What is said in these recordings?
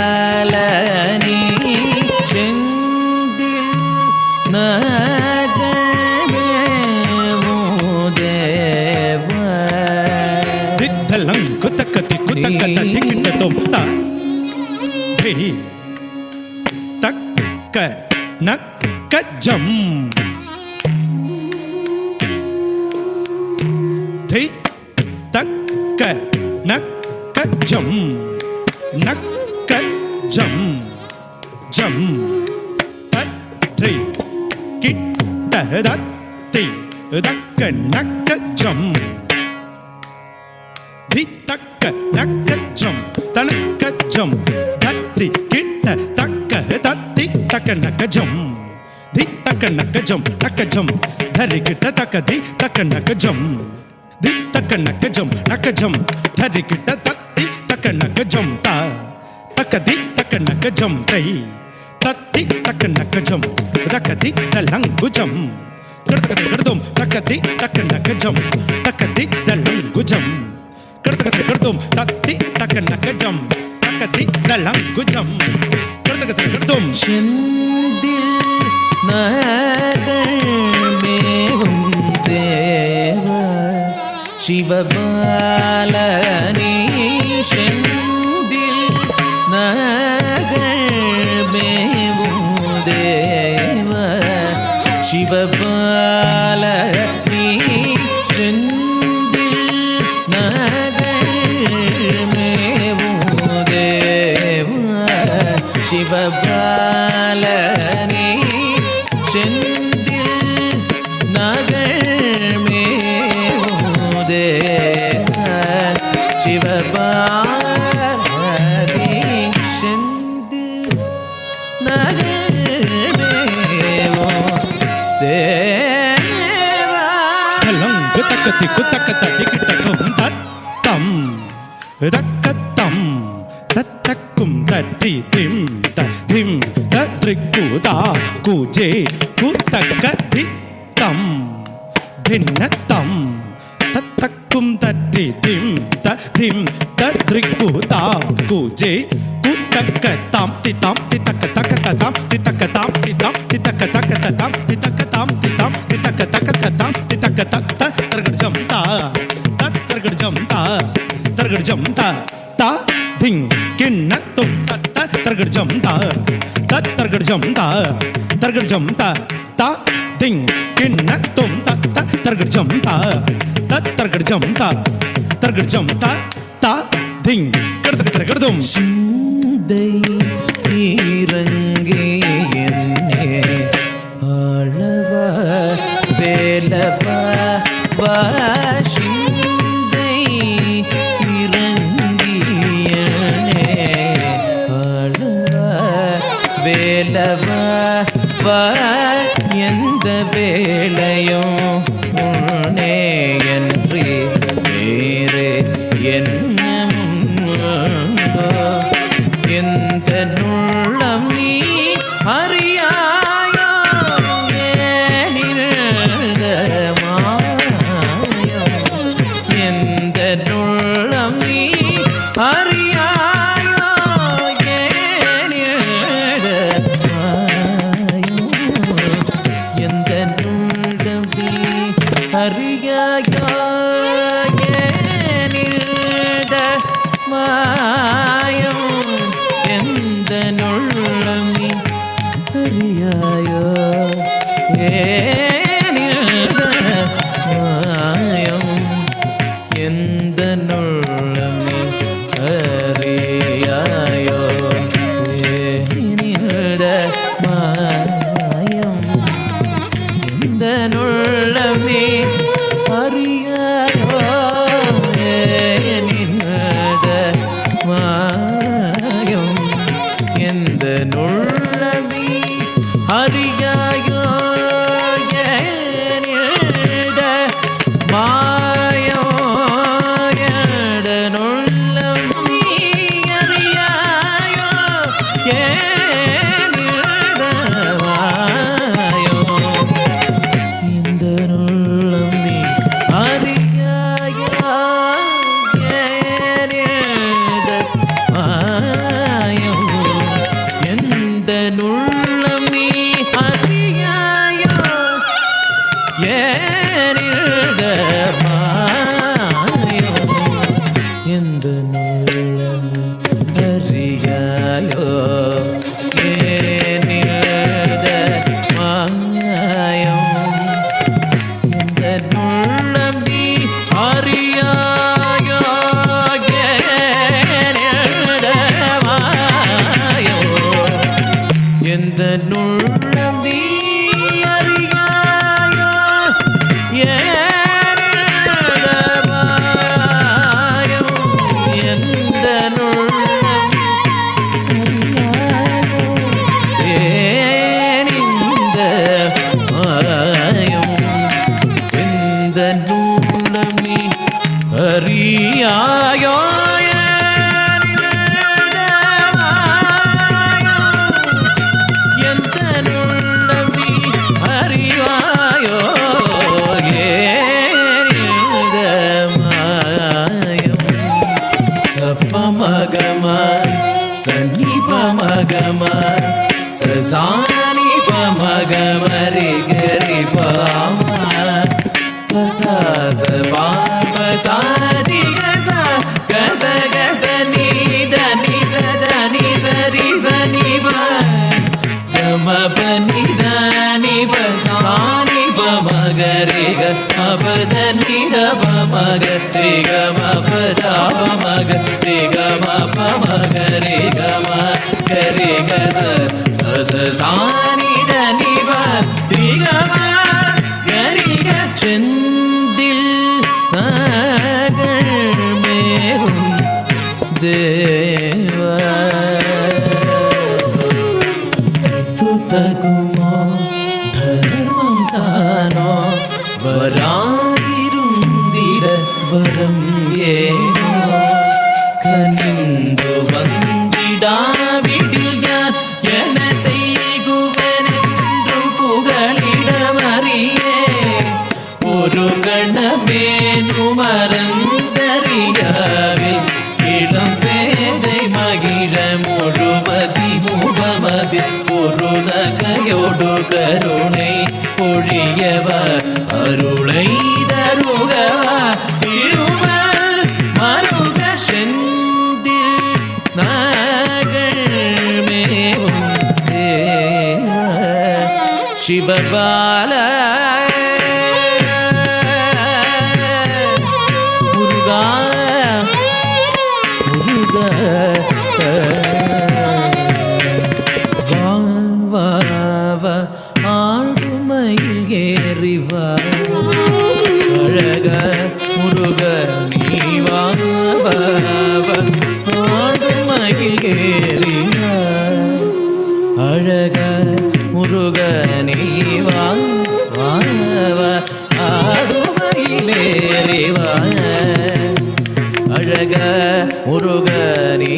சிவபாலனி செந்தில் நகமூதேவா தித்தலம் குத்தக்கத்தி குத்தக்கத்தி கிட்டதும் தி தக்க நக்கஜம் தி தக்க நக்கஜம் நக்கஜம் ஜம் தத்ரி கிட்டதத்தி தக்க நக்கஜம் தி தக்க நக்கஜம் தனக்கஜம் தத்ரி கிட்ட தக்க தத்தி தக்க நக்கஜம் தி தக்க நக்கஜம் நக்கஜம் தரி கிட்ட தக்க தி தக்க நக்கஜம் தி தக்க நக்கஜம் நக்கஜம் தரி கிட்ட தத்தி தக்க நக்கஜம் தா தக்க தி தக்க நக்கஜம் தை தத்தி தக்க நக்கஜம் தக்க தி தலங்குஜம் கிடதும் தக்க தி தக்க நக்கஜம் தக்க தி தலங்குஜம் கிடதும் தத்தி தக்க நக்கஜம் தக்க தி தலங்குஜம் கிடதும் செந்தில் நகமேவும் தேவா சிவபாலனி செந்தில் நகமேவும் தேவா சிவபாலனி செந்தில் நகமேவும் தேவா சிவபாலனி செந்தில் நகமேவுதேவா சிவபாலனி செந்தில் நகமேவுதேவா தலங்கு தக்கத்தி குத்தக்கத்தி கிட்டதும் தத்தம் தக்கத்தம் தத்தக்கும் தத்தி திம் திம் தத்ரிக்குதா குஜே குத்தக்க தித்தம் பின்னத்தம் தத்தக்கும் தத்தி திம் திம் தத்ரிக்குதா குஜே குத்தக்க தாம் தித்தாம் தித்தக்க தக்க தத்தாம் தித்தக்க தாம் தித்தாம் தித்தக்க தக்க தத்தாம் தித்தக்க தாம் தித்தாம் தித்தக்க தக்க தத்தாம் தித்தக்க தத்த தர்கஜம் தா தர்கஜம் தா தர்கஜம் தா தா திங் கிண்ணத்தும் தத்த தர்கஜம் தா தர்கஜம் தா தர்கஜம் தா தா திங் கிண்ணத்தும் தத்த தர்கஜம் தா தர்கஜம் தா தர்கஜம் தா தா திங் கிடதும் சிந்தை இறங்கே என்னே ஆளவா வேலவா வா சிந்தை இறங்கி என்னே ஆளவா வேலவா வா எந்த வேளையும் உன்னே என்று வேறு என்னமுண்டோ எந்த நுள்ளம் நீ அறியாயோ ஏனிருந்த மாயம் எந்த நுள்ளம் நீ அறியாயோ ஏனிருந்த மாயம் எந்த நுள்ளம் நீ அறியாயோ ஏனிருந்த மாயம் எந்த நுள்ளம் நீ அறியாயோ ஏனிருந்த மாயம் எந்த நுள்ளம் நீ அறியாயோ ஏனிருந்த மாயம் எந்த நுள்ளம் நீ அறியாயோ ஏனிருந்த மாயம் மகம சனி பமகம சசானி பமகம ரி கரி பாம பசாச பாப சாரி கச கச கச நீ தனி சதனி சரி சனி ப கம பனி தனி பசானி பமக ரி க அபதனி த பமக ரி க மபத பமக ரி க மபமக ரி க ம கரி க ச ச சானி தனி ப ரி க ம கரி க செந்தில் நகர் மேவும் தேவ தகுமோ தர்மம் தானோ வராயிருந்திட வரம் ஏனோ கனிந்து வந்திடாவிடில் யான் என செய்குவனென்று புகழிடமறியே ஒரு கணமேனு மறந்தறியாவே இளம் பேதை மகிழ முழுமதி முகமதி பொருளகையோடு கருணை பொழியவ அருளை தருகவ இருமல் மருக செந்தில் நாகள் மேவும் தேவ சிவபால முருகா முருகா ஆடுமையில் ஏறிவா அழக முருக நீவா ஆடுமையில் ஏறிவா அழக முருக நீவா ஆடுமையில் ஏறிவா அழக முருக நீ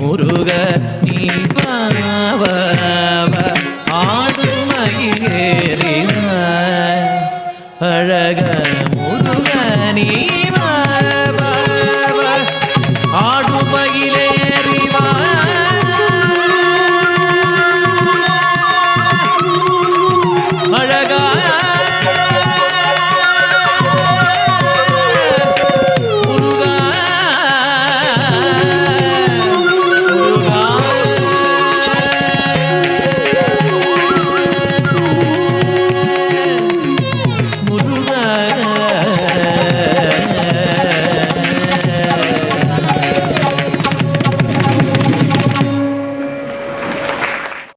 முருக நீ பாவ ஆடுமயிலேறிவ அழக முருக நீ